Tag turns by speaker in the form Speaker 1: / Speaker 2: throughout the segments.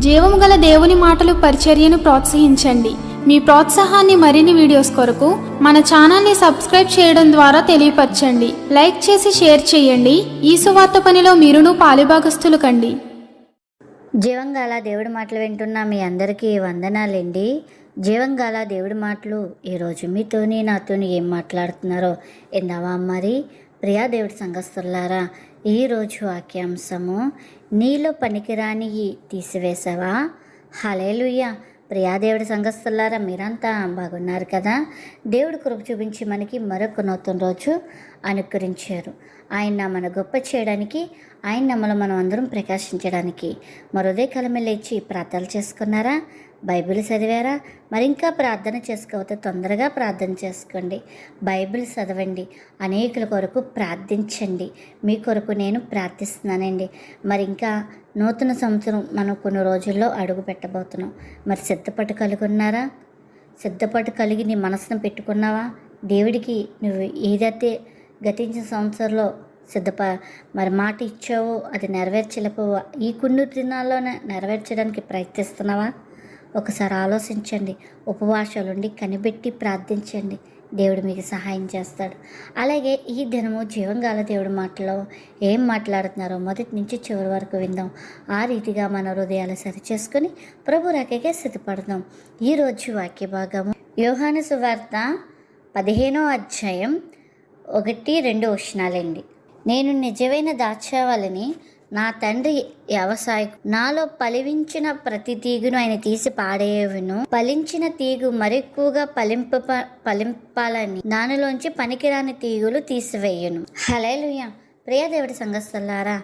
Speaker 1: జీవము గల దేవుని మాటలు పరిచర్యను ప్రోత్సహించండి. మీ ప్రోత్సాహాన్ని మరిన్ని వీడియోస్ కొరకు మన ఛానల్ని సబ్స్క్రైబ్ చేయడం ద్వారా తెలియపరచండి. లైక్ చేసి షేర్ చేయండి. ఈ సువార్త పనిలో మీరును పాలుభాగస్తులు కండి.
Speaker 2: జీవంగాల దేవుడి మాటలు వింటున్న మీ అందరికీ వందనాలండి. జీవంగాల దేవుడి మాటలు ఈరోజు మీతోని నాతోని ఏం మాట్లాడుతున్నారో ఎందావా మరి. ప్రియా దేవుడి సంఘస్థులారా, ఈరోజు వాక్యాంశము నీలో పనికిరాని తీసివేసావా. హల్లెలూయా. ప్రియాదేవుడి సంఘస్థులారా, మీరంతా బాగున్నారు కదా. దేవుడు కృప చూపించి మనకి మరొక నూతన రోజు అనుకరించారు. ఆయన మన గొప్ప చేయడానికి, ఆయన నమ్మలో మనం అందరం ప్రకాశించడానికి మరో ఉదయకాలమే లేచి ప్రార్థనలు చేసుకున్నారా? బైబిల్ చదివారా? మరి ఇంకా ప్రార్థన చేసుకోకపోతే తొందరగా ప్రార్థన చేసుకోండి. బైబిల్ చదవండి. అనేకుల కొరకు ప్రార్థించండి. మీ కొరకు నేను ప్రార్థిస్తున్నానండి. మరి ఇంకా నూతన సంవత్సరం మనం కొన్ని రోజుల్లో అడుగు పెట్టబోతున్నాం. మరి సిద్ధపట్టు కలిగి ఉన్నారా? సిద్ధపట్టు కలిగి నీ మనసును పెట్టుకున్నావా? దేవుడికి నువ్వు ఏదైతే గతించిన సంవత్సరంలో మరి మాట ఇచ్చావో అది నెరవేర్చలేకపోవా. ఈ కొన్ని దినాల్లోనే నెరవేర్చడానికి ప్రయత్నిస్తున్నావా? ఒకసారి ఆలోచించండి. ఉపవాసాలుండి కనిపెట్టి ప్రార్థించండి. దేవుడు మీకు సహాయం చేస్తాడు. అలాగే ఈ దినము జీవంగాల దేవుడి మాటలో ఏం మాట్లాడుతున్నారో మొదటి నుంచి చివరి వరకు విందాం. ఆ రీతిగా మన హృదయాలు సరిచేసుకొని ప్రభు రాకకే సిద్ధపడదాం. ఈరోజు వాక్య భాగము యోహాను సువార్త 15వ అధ్యాయం 1-2 వచనాలండి. నేను నిజమైన ద్రాక్షావల్లిని, నా తండ్రి వ్యవసాయకు. నాలో ఫలించిన ప్రతి తీగును ఆయన తీసి పాడేయును. ఫలించిన తీగు మరెక్కువగా ఫలింపాలని దానిలోంచి పనికిరాని తీగులు తీసివేయును. హల్లెలూయా. ప్రియదేవుడి సంఘస్థులారా,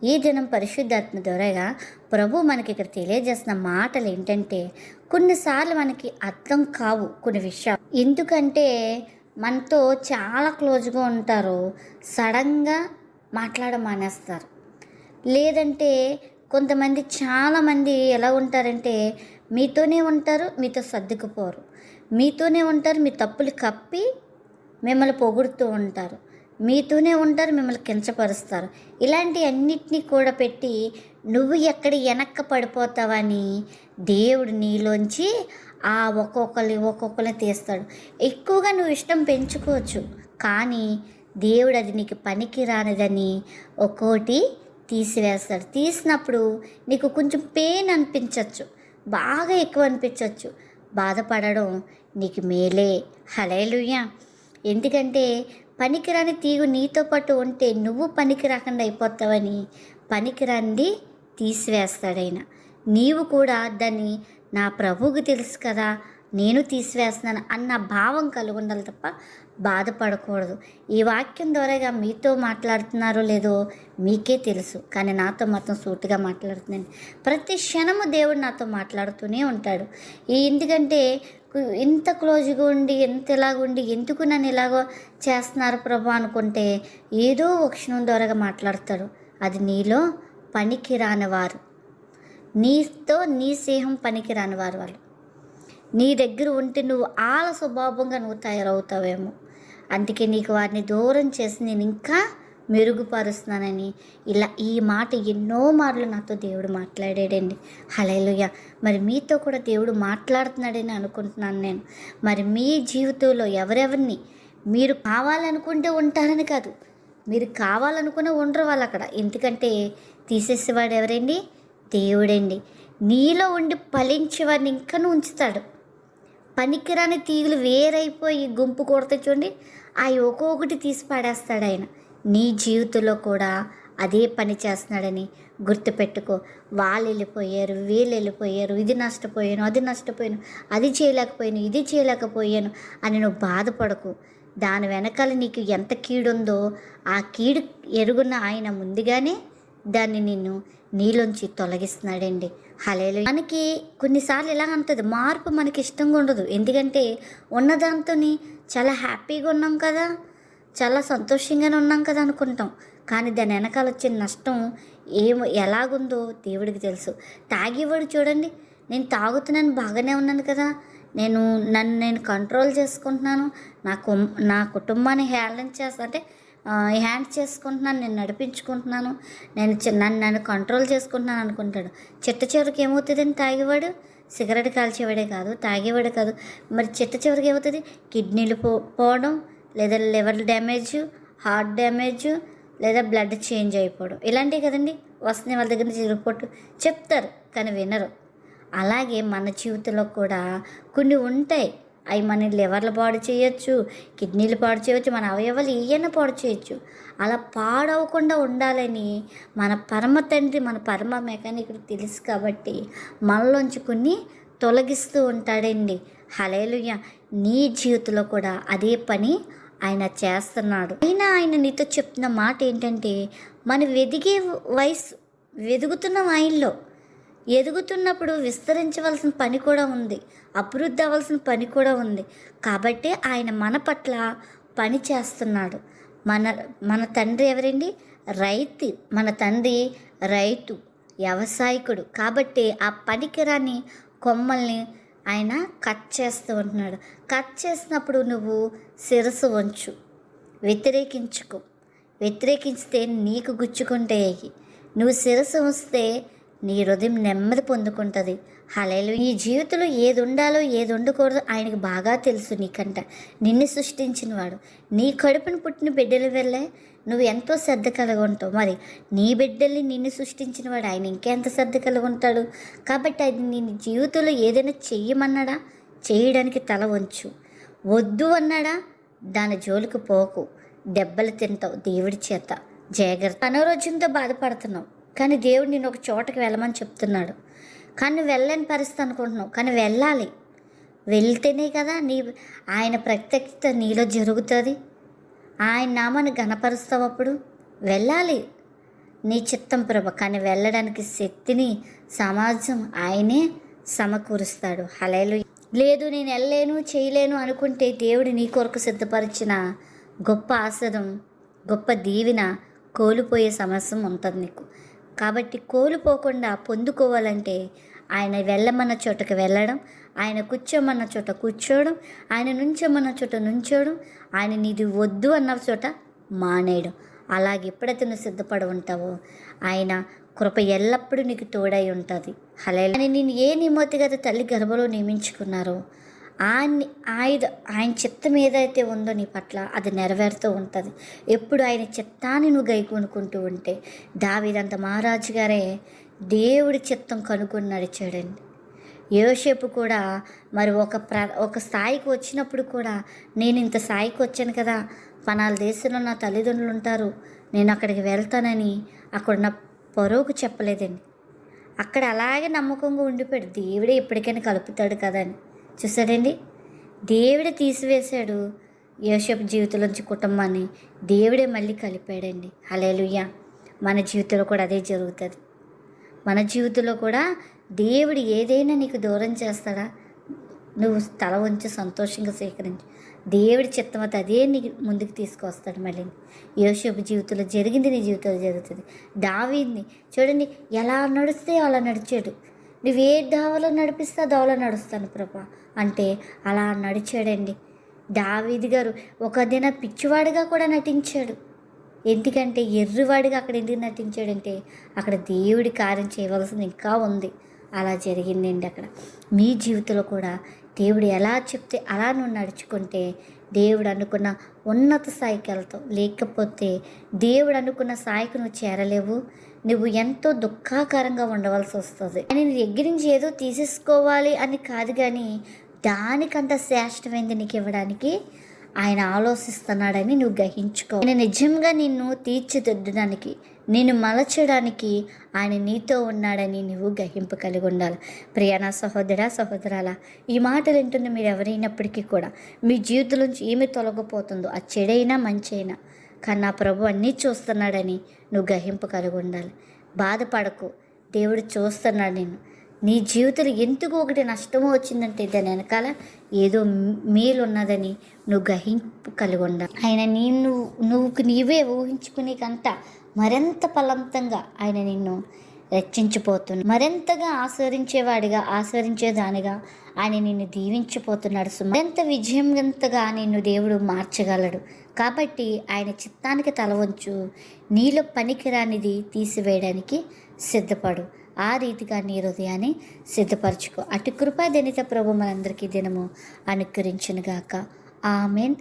Speaker 2: ఈ దినం పరిశుద్ధాత్మ ద్వారాగా ప్రభు మనకి ఇక్కడ తెలియజేసిన మాటలు ఏంటంటే, కొన్నిసార్లు మనకి అర్థం కావు కొన్ని విషయాలు. ఎందుకంటే మనతో చాలా క్లోజ్గా ఉంటారు, సడన్గా మానేస్తారు. లేదంటే కొంతమంది చాలామంది ఎలా ఉంటారంటే మీతోనే ఉంటారు, మీతో సర్దుకుపోరు. మీతోనే ఉంటారు, మీ తప్పులు కప్పి మిమ్మల్ని పొగుడుతూ ఉంటారు. మీతోనే ఉంటారు, మిమ్మల్ని కించపరుస్తారు. ఇలాంటి అన్నిటినీ కూడా పెట్టి నువ్వు ఎక్కడ వెనక్కి పడిపోతావని దేవుడు నీలోంచి ఒక్కొక్కరిని తీస్తాడు. ఎక్కువగా నువ్వు ఇష్టం పెంచుకోవచ్చు, కానీ దేవుడు అది నీకు పనికి రానిదని ఒక్కోటి తీసివేస్తాడు. తీసినప్పుడు నీకు కొంచెం పెయిన్ అనిపించవచ్చు, బాగా ఎక్కువ అనిపించవచ్చు. బాధపడడం నీకు మేలే. హల్లెలూయా. ఎందుకంటే పనికిరాని తీగు నీతో పాటు ఉంటే నువ్వు పనికి రాకుండా అయిపోతావని పనికిరాంది తీసివేస్తాడైనా. నీవు కూడా దాన్ని నా ప్రభువుకి తెలుసు కదా, నేను తీసివేస్తున్నాను అన్న భావం కలిగి ఉండాలి తప్ప బాధపడకూడదు. ఈ వాక్యం ద్వారాగా మీతో మాట్లాడుతున్నారో లేదో మీకే తెలుసు, కానీ నాతో మాత్రం సూటిగా మాట్లాడుతున్నాను. ప్రతి క్షణము దేవుడు నాతో మాట్లాడుతూనే ఉంటాడు. ఎందుకంటే ఇంత క్లోజ్గా ఉండి ఎంత ఇలాగుండి ఎందుకు నన్ను ఇలాగో చేస్తున్నారు ప్రభు అనుకుంటే ఏదో ఒక క్షణం ద్వారాగా మాట్లాడతాడు. అది నీలో పనికి రానివారు, నీతో నీ స్నేహం పనికి రానివారు. వాళ్ళు నీ దగ్గర ఉంటే నువ్వు ఆల స్వభావంగా నువ్వు తయారవుతావేమో. అందుకే నీకు వారిని దూరం చేసి నేను ఇంకా మెరుగుపరుస్తున్నానని ఇలా ఈ మాట ఎన్నో మార్లు నాతో దేవుడు మాట్లాడాడండి. హల్లెలూయా. మరి మీతో కూడా దేవుడు మాట్లాడుతున్నాడని అనుకుంటున్నాను నేను. మరి మీ జీవితంలో ఎవరెవరిని మీరు కావాలనుకుంటే ఉంటారని కాదు, మీరు కావాలనుకునే ఉండరు వాళ్ళు అక్కడ. ఎందుకంటే తీసేసేవాడు ఎవరండి? దేవుడండి. నీలో ఉండి ఫలించేవాడిని ఇంకనూ ఉంచుతాడు. పనికిరాని తీగులు వేరైపోయి గుంపు కొడితే చూడండి, అవి ఒక్కొక్కటి తీసి పాడేస్తాడు ఆయన. నీ జీవితంలో కూడా అదే పని చేస్తున్నాడని గుర్తుపెట్టుకో. వాళ్ళు వెళ్ళిపోయారు, వీళ్ళు వెళ్ళిపోయారు, ఇది నష్టపోయాను, అది నష్టపోయాను, అది చేయలేకపోయాను, ఇది చేయలేకపోయాను అని నువ్వు బాధపడకు. దాని వెనకాల నీకు ఎంత కీడుందో ఆ కీడు ఎరుగున్న ఆయన ముందుగానే దాన్ని నీలోంచి తొలగిస్తున్నాడండి. హల్లెలూయా. మనకి కొన్నిసార్లు ఎలా అంటుంది, మార్పు మనకి ఇష్టంగా ఉండదు. ఎందుకంటే ఉన్నదాంతో చాలా హ్యాపీగా ఉన్నాం కదా, చాలా సంతోషంగానే ఉన్నాం కదా అనుకుంటాం. కానీ దాని వెనకాల వచ్చిన నష్టం ఎలాగుందో దేవుడికి తెలుసు. తాగేవాడు చూడండి, నేను తాగుతున్నాను, బాగానే ఉన్నాను కదా, నన్ను నేను కంట్రోల్ చేసుకుంటున్నాను, నా కుటుంబాన్ని హేళన చేస్తా అంటే హ్యాండ్ చేసుకుంటున్నాను, నేను నడిపించుకుంటున్నాను, నన్ను కంట్రోల్ చేసుకుంటున్నాను అనుకుంటాడు. చిట్ట చివరికి ఏమవుతుందని తాగేవాడు సిగరెట్ కాల్చేవాడే కాదు, తాగేవాడే కాదు, మరి చిట్ట చివరికి ఏమవుతుంది? కిడ్నీలు పోవడం, లేదా లివర్ డ్యామేజ్, హార్ట్ డ్యామేజ్, లేదా బ్లడ్ చేంజ్ అయిపోవడం, ఇలాంటివి కదండి వస్తున్నాయి. వాళ్ళ దగ్గర నుంచి రిపోర్ట్ చెప్తారు కానీ వినరు. అలాగే మన జీవితంలో కూడా కొన్ని ఉంటాయి. అవి మన లివర్లు పాడు చేయొచ్చు, కిడ్నీలు పాడు చేయవచ్చు, మన అవయవాలు ఏమైనా పాడు చేయొచ్చు. అలా పాడవకుండా ఉండాలని మన పరమ తండ్రి, మన పరమ మెకానికుడు తెలుసు కాబట్టి మనలోంచి కొన్ని తొలగిస్తూ ఉంటాడండి. హల్లెలూయా. నీ జీవితంలో కూడా అదే పని ఆయన చేస్తున్నాడు. ఆయన నీతో చెప్తున్న మాట ఏంటంటే, మనం వెదుగుతున్న ఆయనలో ఎదుగుతున్నప్పుడు విస్తరించవలసిన పని కూడా ఉంది, అభివృద్ధి అవ్వాల్సిన పని కూడా ఉంది. కాబట్టి ఆయన మన పట్ల పని చేస్తున్నాడు. మన తండ్రి ఎవరండి? రైతు. మన తండ్రి రైతు, వ్యవసాయకుడు. కాబట్టి ఆ పనికిరాని కొమ్మల్ని ఆయన కట్ చేస్తూ ఉంటున్నాడు. కట్ చేసినప్పుడు నువ్వు శిరస్సు వంచు, వ్యతిరేకించితే నీకు గుచ్చుకుంటాయి. నువ్వు శిరస్సు ఉంచితే నీ హృదయం నెమ్మది పొందుకుంటుంది. హల్లెలూయా. ఈ జీవితంలో ఏది ఉండాలో ఏది ఉండకూడదో ఆయనకు బాగా తెలుసు. నీకంట నిన్ను సృష్టించిన వాడు, నీ కడుపును పుట్టిన బిడ్డల వల్లే నువ్వు ఎంతో శ్రద్ధ కలిగి ఉంటావు. మరి నీ బిడ్డల్ని నిన్ను సృష్టించిన వాడు ఆయన ఇంకెంత శ్రద్ధ కలిగి ఉంటాడు. కాబట్టి అది నీ జీవితంలో ఏదైనా చెయ్యమన్నాడా, చేయడానికి తల వంచు. వద్దు అన్నాడా, దాని జోలికి పోకు. దెబ్బలు తింటావు దేవుడి చేత. జాగ్రత్త. అనారోగ్యంతో బాధపడుతున్నావు కానీ దేవుడు నేను ఒక చోటకి వెళ్ళమని చెప్తున్నాడు. కానీ వెళ్ళని పరిస్థితి అనుకుంటున్నావు, కానీ వెళ్ళాలి. వెళ్తేనే కదా ఆయన ప్రత్యక్షత నీలో జరుగుతుంది. ఆయన నామాన్ని ఘనపరుస్తావు. అప్పుడు వెళ్ళాలి. నీ చిత్తం ప్రభ. కానీ వెళ్ళడానికి శక్తిని సమాజం ఆయనే సమకూరుస్తాడు. హల్లెలూయా. లేదు నేను వెళ్ళలేను, చేయలేను అనుకుంటే దేవుడు నీ కొరకు సిద్ధపరిచిన గొప్ప ఆశీర్వాదం, గొప్ప దీవెన కోల్పోయే సమస్య ఉంటుంది నీకు. కాబట్టి కోల్పోకుండా పొందుకోవాలంటే ఆయన వెళ్ళమన్న చోటకి వెళ్ళడం, ఆయన కూర్చోమన్న చోట కూర్చోవడం, ఆయన నుంచోమన్న చోట నుంచోవడం, ఆయన నీది వద్దు అన్న చోట మానేయడం. అలాగే ఎప్పుడైతే నువ్వు సిద్ధపడి ఉంటావో ఆయన కృప ఎల్లప్పుడూ నీకు తోడై ఉంటుంది. హల్లెలూయా. నేను ఏ నియమతిగా తల్లి గర్భంలో నియమించుకున్నారో ఆయన చిత్తం ఏదైతే ఉందో నీ పట్ల అది నెరవేరుతూ ఉంటుంది. ఎప్పుడు ఆయన చిత్తాన్ని నువ్వు గైకొనుకుంటూ ఉంటే, దావీదంత మహారాజు గారే దేవుడి చిత్తం కనుక్కొని నడిచాడండి. యోసేపు కూడా మరి ఒక స్థాయికి వచ్చినప్పుడు కూడా నేను ఇంత స్థాయికి వచ్చాను కదా, పనాల దేశంలో నా తల్లిదండ్రులు ఉంటారు, నేను అక్కడికి వెళ్తానని అక్కడ నా పొరుగుకు చెప్పలేదండి. అక్కడ అలాగే నమ్మకంగా ఉండిపోయాడు. దేవుడే ఎప్పటికైనా కలుపుతాడు కదా అని. చూసాడండి, దేవుడే తీసివేశాడు యోసేపు జీవితంలోంచి కుటుంబాన్ని, దేవుడే మళ్ళీ కలిపాడండి. హల్లెలూయా. మన జీవితంలో కూడా అదే జరుగుతుంది. మన జీవితంలో కూడా దేవుడు ఏదైనా నీకు దూరం చేస్తాడా, నువ్వు తల వంచి సంతోషంగా స్వీకరించు. దేవుడి చిత్తం అయితే అదే నీకు ముందుకు తీసుకొస్తాడు. మళ్ళీ యోసేపు జీవితంలో జరిగింది నీ జీవితంలో జరుగుతుంది. దావీదుని చూడండి, ఎలా నడిస్తే అలా నడిచాడు. నువ్వు ఏ దావలో నడిపిస్తే ఆ దావలో నడుస్తాను ప్రభా అంటే అలా నడిచాడండి. దావీదు గారు ఒక దిన పిచ్చివాడిగా కూడా నటించాడు. ఎందుకంటే ఎర్రివాడిగా అక్కడ ఎందుకు నటించాడంటే అక్కడ దేవుడి కార్యం చేయవలసింది ఇంకా ఉంది. అలా జరిగిందండి అక్కడ. మీ జీవితంలో కూడా దేవుడు ఎలా చెప్తే అలా నువ్వు నడుచుకుంటే దేవుడు అనుకున్న ఉన్నత స్థాయికి వెళ్తావు. లేకపోతే దేవుడు అనుకున్న స్థాయికి నువ్వు చేరలేవు. నువ్వు ఎంతో దుఃఖాకరంగా ఉండవలసి వస్తుంది. అని నీ దగ్గర నుంచి ఏదో తీసేసుకోవాలి అని కాదు, కానీ దానికంత శ్రేష్టమైంది నీకు ఇవ్వడానికి ఆయన ఆలోచిస్తున్నాడని నువ్వు గ్రహించుకో. ఆయన నిజంగా నిన్ను తీర్చిదిద్దడానికి, నిన్ను మలచడానికి ఆయన నీతో ఉన్నాడని నువ్వు గ్రహింపు కలిగి ఉండాలి. ప్రియనా సహోదరాల, ఈ మాటలు వింటున్న మీరు ఎవరైనప్పటికీ కూడా మీ జీవితం నుంచి ఏమి తొలగిపోతుందో, ఆ చెడైనా మంచైనా, కానీ నా ప్రభు అన్నీ చూస్తున్నాడని నువ్వు గ్రహింపు కలిగి ఉండాలి. బాధపడకు, దేవుడు చూస్తున్నాడు నిన్ను. నీ జీవితంలో ఎందుకు ఒకటి నష్టమో వచ్చిందంటే దాని వెనకాల ఏదో మేలు ఉన్నదని నువ్వు గ్రహింపు కలిగి ఉండాలి. ఆయన నీవే ఊహించుకునేకంట మరింత ఫలవంతంగా ఆయన నిన్ను రక్షించిపోతున్నాడు. మరింతగా ఆస్వాదించేవాడిగా ఆస్వాదించేదానిగా ఆయన నిన్ను దీవించిపోతున్నాడు. మరింత విజయవంతంగా నిన్ను దేవుడు మార్చగలడు. కాబట్టి ఆయన చిత్తానికి తల వంచు. నీలో పనికిరానిది తీసివేయడానికి సిద్ధపడు. ఆ రీతిగా నీ హృదయాన్ని సిద్ధపరచుకో. అటు కృపాదనిత ప్రభు మనందరికీ దినము అనుకరించునుగాక. ఆమెన్.